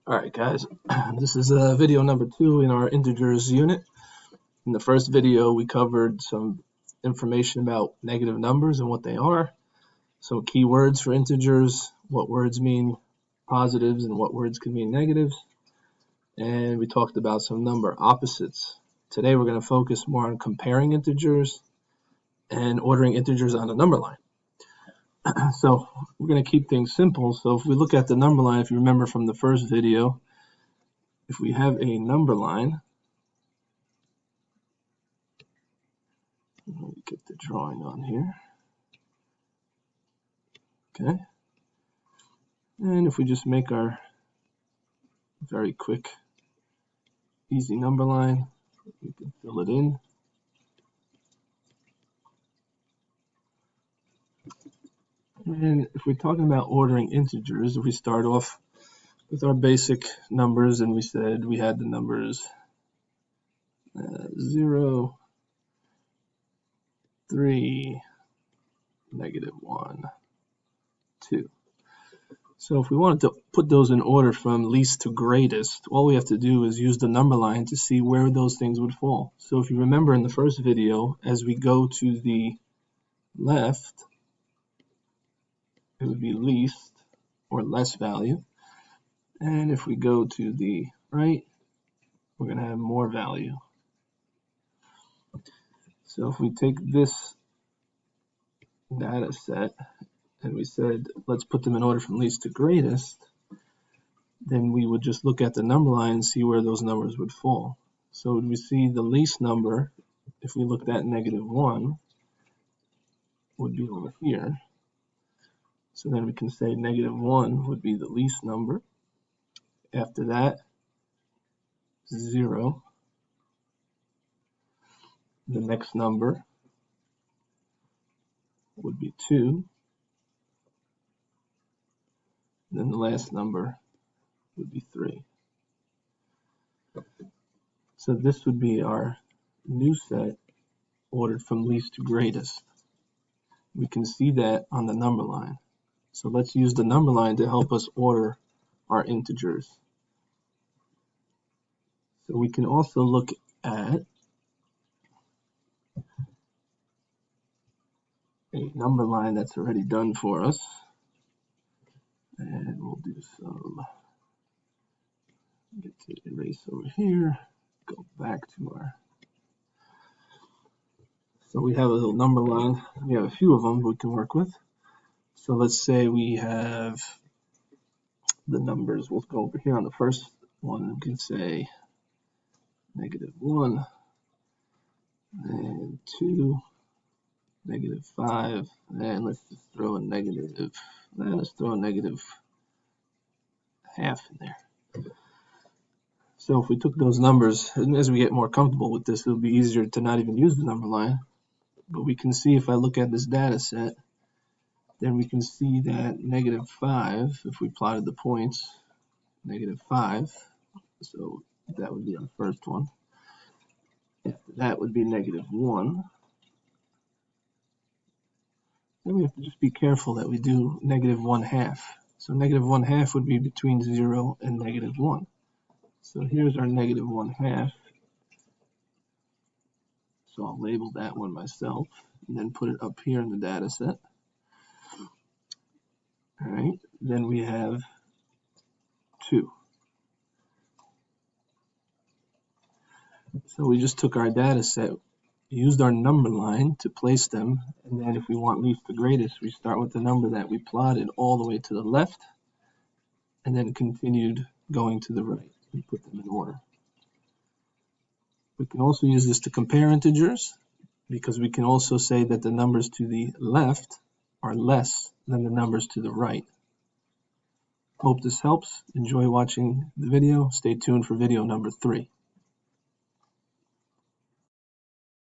Alright guys, this is video number 2 in our integers unit. In the first video we covered some information about negative numbers and what they are, some key words for integers, what words mean positives and what words can mean negatives, and we talked about some number opposites. Today we're going to focus more on comparing integers and ordering integers on a number line. So we're going to keep things simple. So if we look at the number line, if you remember from the first video, if we have a number line, let me get the drawing on here. Okay. And if we just make our very quick, easy number line, we can fill it in. And if we're talking about ordering integers, if we start off with our basic numbers and we said we had the numbers 0, 3, -1, 2. So if we wanted to put those in order from least to greatest, all we have to do is use the number line to see where those things would fall. So if you remember in the first video, as we go to the left, it would be least or less value. And if we go to the right, we're going to have more value. So if we take this data set and we said, let's put them in order from least to greatest, then we would just look at the number line and see where those numbers would fall. So we see the least number, if we looked at -1, would be over here. So then we can say -1 would be the least number. After that, 0. The next number would be 2. And then the last number would be 3. So this would be our new set ordered from least to greatest. We can see that on the number line. So let's use the number line to help us order our integers. So we can also look at a number line that's already done for us. And we'll do some, get to erase over here, go back to our, so we have a little number line. We have a few of them we can work with. So let's say we have the numbers. We'll go over here on the first one. We can say -1 and 2, -5, and let's just throw a negative. Let's throw a -0.5 in there. So if we took those numbers, and as we get more comfortable with this, it'll be easier to not even use the number line. But we can see if I look at this data set, then we can see that -5, if we plotted the points, -5, so that would be our first one. After that would be -1. Then we have to just be careful that we do -1/2. So -1/2 would be between 0 and -1. So here's our -1/2. So I'll label that one myself and then put it up here in the data set. All right, then we have 2. So we just took our data set, used our number line to place them, and then if we want least to greatest, we start with the number that we plotted all the way to the left, and then continued going to the right and put them in order. We can also use this to compare integers, because we can also say that the numbers to the left are less than the numbers to the right. Hope this helps. Enjoy watching the video. Stay tuned for video number 3.